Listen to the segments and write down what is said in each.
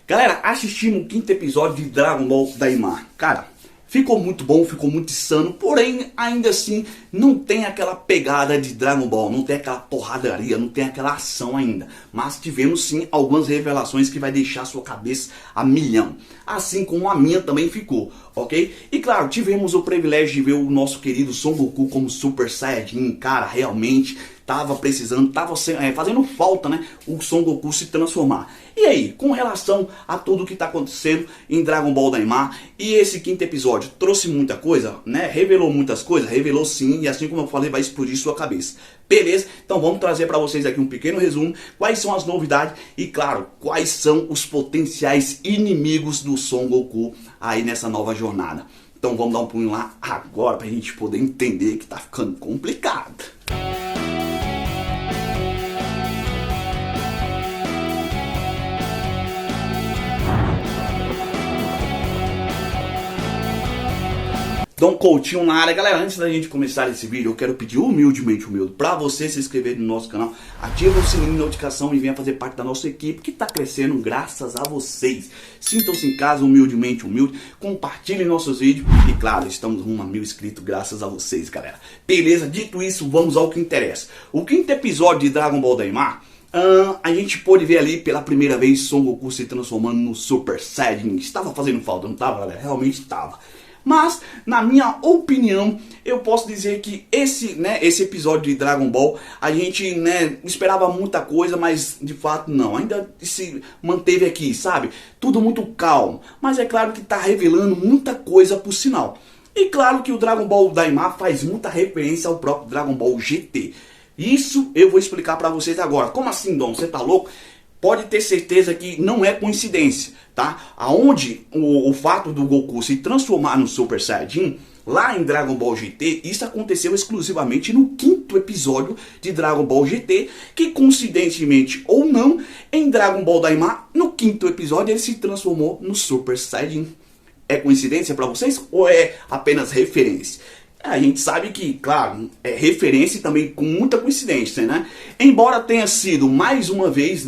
Galera, assistimos o quinto episódio de Dragon Ball Daima. Cara, ficou muito bom, ficou muito insano, porém, ainda assim, não tem aquela pegada de Dragon Ball, não tem aquela porradaria, não tem aquela ação ainda. Mas tivemos sim algumas revelações que vai deixar sua cabeça a milhão. Assim como a minha também ficou, ok? E claro, tivemos o privilégio de ver o nosso querido Son Goku como Super Saiyajin. Cara, realmente tava precisando, tava fazendo falta, né, o Son Goku se transformar. E aí, com relação a tudo que tá acontecendo em Dragon Ball Daima, e esse quinto episódio trouxe muita coisa, né, revelou muitas coisas, revelou sim, e assim como eu falei, vai explodir sua cabeça. Beleza? Então vamos trazer para vocês aqui um pequeno resumo, quais são as novidades e claro, quais são os potenciais inimigos do Son Goku aí nessa nova jornada. Então vamos dar um pulinho lá agora pra gente poder entender que tá ficando complicado. Dom Coutinho na área. Galera, antes da gente começar esse vídeo, eu quero pedir humildemente para você se inscrever no nosso canal, ativa o sininho de notificação e venha fazer parte da nossa equipe que está crescendo graças a vocês. Sintam-se em casa, humilde, compartilhem nossos vídeos e claro, estamos rumo a 1000 inscritos graças a vocês, galera. Beleza? Dito isso, vamos ao que interessa. O quinto episódio de Dragon Ball Daima, a gente pôde ver ali pela primeira vez Son Goku se transformando no Super Saiyajin. Estava fazendo falta, não estava, galera? Realmente estava. Mas, na minha opinião, eu posso dizer que esse episódio de Dragon Ball, a gente, esperava muita coisa, mas de fato não. Ainda se manteve aqui, sabe? Tudo muito calmo. Mas é claro que está revelando muita coisa por sinal. E claro que o Dragon Ball Daima faz muita referência ao próprio Dragon Ball GT. Isso eu vou explicar pra vocês agora. Como assim, Dom? Você tá louco? Pode ter certeza que não é coincidência, tá? Aonde o fato do Goku se transformar no Super Saiyajin, lá em Dragon Ball GT, isso aconteceu exclusivamente no quinto episódio de Dragon Ball GT, que coincidentemente ou não, em Dragon Ball Daima, no quinto episódio ele se transformou no Super Saiyajin. É coincidência pra vocês ou é apenas referência? A gente sabe que, claro, é referência também com muita coincidência, né? Embora tenha sido mais uma vez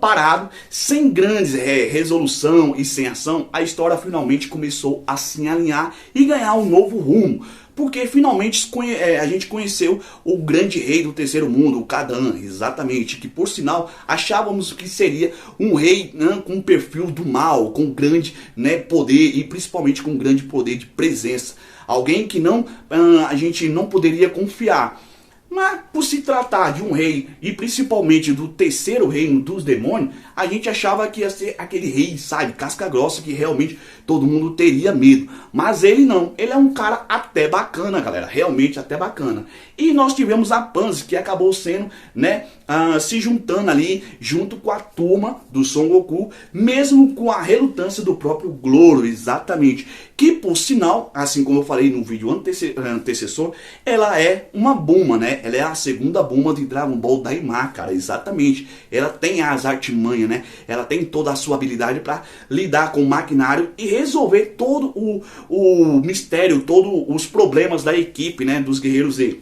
parado, sem grandes resolução e sem ação, a história finalmente começou a se alinhar e ganhar um novo rumo. Porque finalmente a gente conheceu o grande rei do terceiro mundo, o Kadan, exatamente, que por sinal achávamos que seria um rei com um perfil do mal, com grande poder e principalmente com grande poder de presença. Alguém que a gente não poderia confiar. Mas por se tratar de um rei e principalmente do terceiro reino dos demônios, a gente achava que ia ser aquele rei, sabe, casca grossa, que realmente todo mundo teria medo. Mas ele não, ele é um cara até bacana, galera, realmente até bacana. E nós tivemos a Pansy, que acabou sendo, se juntando ali, junto com a turma do Son Goku, mesmo com a relutância do próprio Gloro, exatamente. Que por sinal, assim como eu falei no vídeo antecessor, ela é uma Bulma, né? Ela é a segunda Bulma de Dragon Ball Daima, cara, exatamente. Ela tem as artimanhas, né? Ela tem toda a sua habilidade para lidar com o maquinário e resolver todo o mistério, todos os problemas da equipe, né? Dos Guerreiros Z.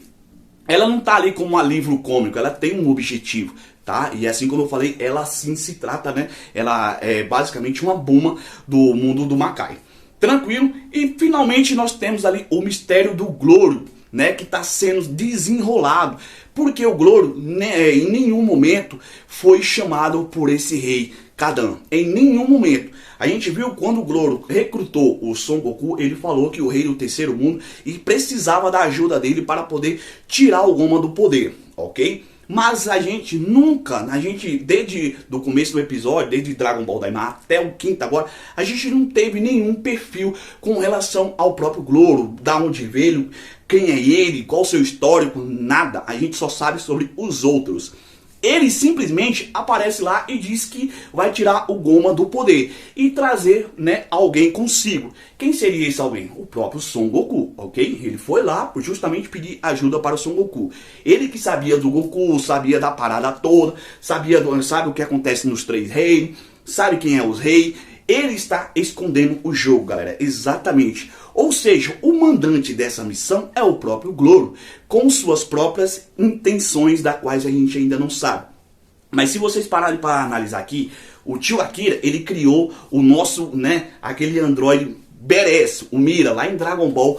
Ela não tá ali como um alívio cômico, ela tem um objetivo, tá? E assim como eu falei, ela sim se trata, né? Ela é basicamente uma Bulma do mundo do Makai. Tranquilo? E finalmente nós temos ali o mistério do Gloro, né, que está sendo desenrolado, porque o Gloro em nenhum momento foi chamado por esse rei Kadan, em nenhum momento. A gente viu quando o Gloro recrutou o Son Goku, ele falou que o rei do terceiro mundo e precisava da ajuda dele para poder tirar o Goma do poder, ok? Mas a gente desde o começo do episódio, desde Dragon Ball Daima até o quinto agora, a gente não teve nenhum perfil com relação ao próprio Gloro, da onde veio, quem é ele, qual o seu histórico, nada. A gente só sabe sobre os outros. Ele simplesmente aparece lá e diz que vai tirar o Goma do poder e trazer, alguém consigo. Quem seria esse alguém? O próprio Son Goku, ok? Ele foi lá por justamente pedir ajuda para o Son Goku. Ele que sabia do Goku, sabia da parada toda, sabe o que acontece nos três reinos, sabe quem é os reis. Ele está escondendo o jogo, galera, exatamente. Ou seja, o mandante dessa missão é o próprio Gloro, com suas próprias intenções, das quais a gente ainda não sabe. Mas se vocês pararem para analisar aqui, O tio Akira, ele criou o nosso, né, aquele androide badass, o Mira, lá em Dragon Ball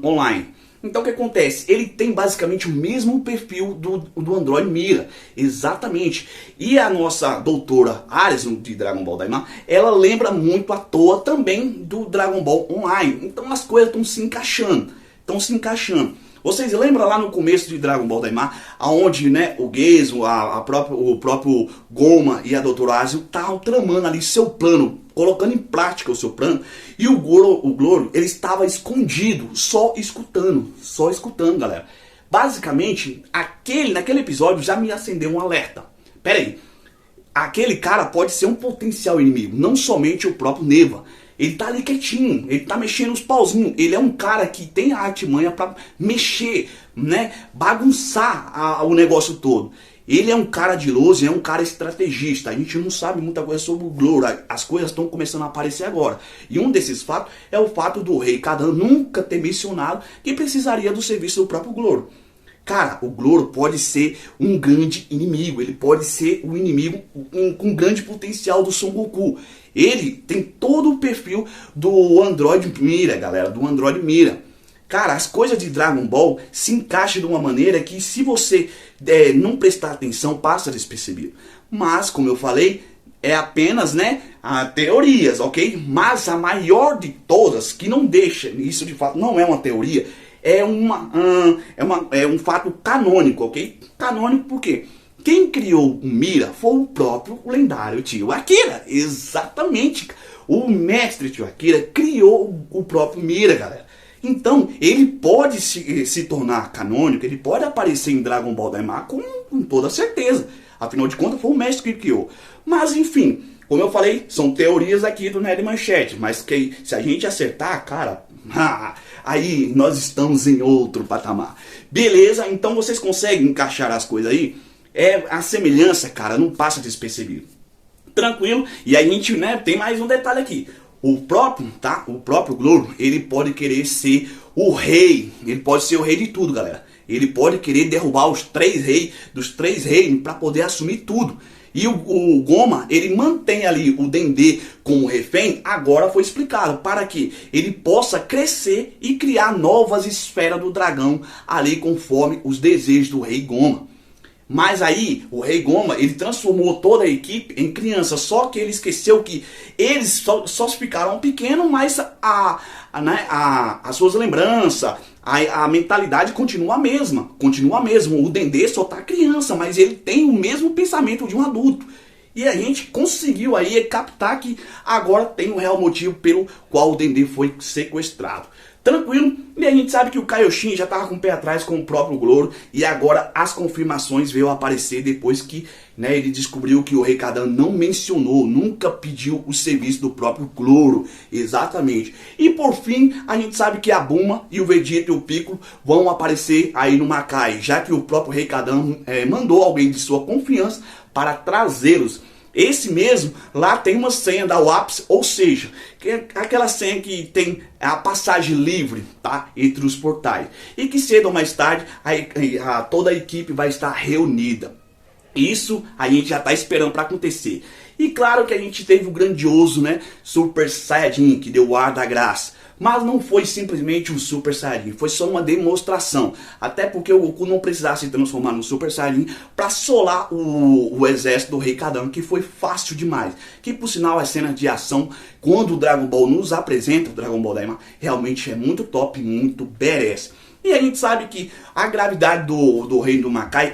Online. Então o que acontece? Ele tem basicamente o mesmo perfil do Android Mira, exatamente. E a nossa doutora Arisen de Dragon Ball Daima, ela lembra muito à toa também do Dragon Ball Online. Então as coisas estão se encaixando, Vocês lembram lá no começo de Dragon Ball Daima, aonde, né, o Gezo, o próprio Goma e a doutora Arisen estavam tramando ali seu plano, colocando em prática o seu plano, e o Gloro, ele estava escondido, só escutando, galera. Basicamente, naquele episódio já me acendeu um alerta. Pera aí, aquele cara pode ser um potencial inimigo, não somente o próprio Neva. Ele tá ali quietinho, ele tá mexendo os pauzinhos. Ele é um cara que tem a artimanha pra mexer, né, bagunçar o negócio todo. Ele é um cara de luz, é um cara estrategista. A gente não sabe muita coisa sobre o Gloro. As coisas estão começando a aparecer agora. E um desses fatos é o fato do Rei Kadan nunca ter mencionado que precisaria do serviço do próprio Gloro. Cara, o Gloro pode ser um grande inimigo. Ele pode ser um inimigo com grande potencial do Son Goku. Ele tem todo o perfil do Android Mira, galera. Do Android Mira. Cara, as coisas de Dragon Ball se encaixam de uma maneira que, se você não prestar atenção, passa despercebido. Mas, como eu falei, é apenas, né, teorias, ok? Mas a maior de todas, que não deixa, isso de fato não é uma teoria, é um fato canônico, ok? Canônico por quê? Quem criou o Mira foi o próprio lendário tio Akira. Exatamente. O mestre tio Akira criou o próprio Mira, galera. Então, ele pode se tornar canônico, ele pode aparecer em Dragon Ball Daima com toda certeza. Afinal de contas, foi o mestre que criou. Mas, enfim, como eu falei, são teorias aqui do Nerd Manchete. Mas que, se a gente acertar, cara, aí nós estamos em outro patamar. Beleza? Então vocês conseguem encaixar as coisas aí? A semelhança, cara, não passa despercebido. Tranquilo? E aí a gente, né, tem mais um detalhe aqui. O próprio Gloro, ele pode querer ser o rei. Ele pode ser o rei de tudo, galera. Ele pode querer derrubar os três reis dos três reinos para poder assumir tudo. E o Goma, ele mantém ali o Dendê como refém. Agora foi explicado para que ele possa crescer e criar novas esferas do dragão ali conforme os desejos do rei Goma. Mas aí, o Rei Goma, ele transformou toda a equipe em criança. Só que ele esqueceu que eles só ficaram pequenos, mas as suas lembranças, a mentalidade continua a mesma. Continua a mesma. O Dendê só tá criança, mas ele tem o mesmo pensamento de um adulto. E a gente conseguiu aí captar que agora tem o real motivo pelo qual o Dendê foi sequestrado. Tranquilo? E a gente sabe que o Kaioshin já estava com o pé atrás com o próprio Gloro. E agora as confirmações veio aparecer depois que, né, ele descobriu que o Rei Kadan não mencionou, nunca pediu o serviço do próprio Gloro. Exatamente. E por fim, a gente sabe que a Bulma e o Vegeta e o Piccolo vão aparecer aí no Makai, já que o próprio Rei Kadan mandou alguém de sua confiança para trazê-los. Esse mesmo, lá tem uma senha da WAPS, ou seja, que é aquela senha que tem a passagem livre, tá, entre os portais. E que cedo ou mais tarde, toda a equipe vai estar reunida. Isso a gente já está esperando para acontecer. E claro que a gente teve o grandioso, né, Super Saiyajin, que deu o ar da graça. Mas não foi simplesmente um Super Saiyajin, foi só uma demonstração. Até porque o Goku não precisava se transformar no Super Saiyajin para solar o exército do Rei Kadan, que foi fácil demais. Que por sinal as cenas de ação, quando o Dragon Ball nos apresenta, o Dragon Ball Daima, realmente é muito top, muito badass. E a gente sabe que a gravidade do Reino do Makai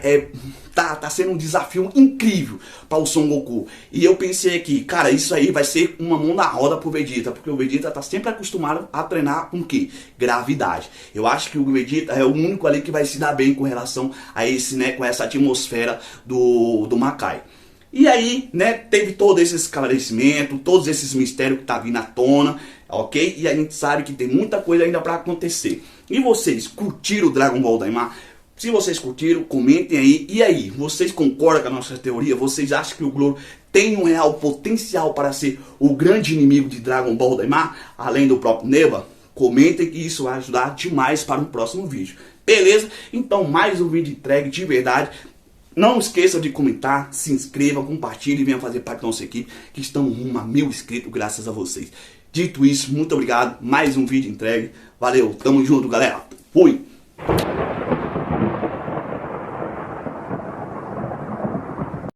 tá sendo um desafio incrível para o Son Goku. E eu pensei aqui, cara, isso aí vai ser uma mão na roda pro Vegeta, porque o Vegeta tá sempre acostumado a treinar com o quê? Gravidade. Eu acho que o Vegeta é o único ali que vai se dar bem com relação a esse, né, com essa atmosfera do Makai. E aí, né, teve todo esse esclarecimento, todos esses mistérios que tá vindo à tona, ok? E a gente sabe que tem muita coisa ainda para acontecer. E vocês curtiram o Dragon Ball Daima? Se vocês curtiram, comentem aí. E aí, vocês concordam com a nossa teoria? Vocês acham que o Gloro tem um real potencial para ser o grande inimigo de Dragon Ball Daima, além do próprio Neva? Comentem que isso vai ajudar demais para um próximo vídeo. Beleza? Então, mais um vídeo entregue de verdade. Não esqueça de comentar, se inscreva, compartilhe e venha fazer parte da nossa equipe, que estamos rumo a 1000 inscritos graças a vocês. Dito isso, muito obrigado. Mais um vídeo entregue. Valeu, tamo junto, galera. Fui!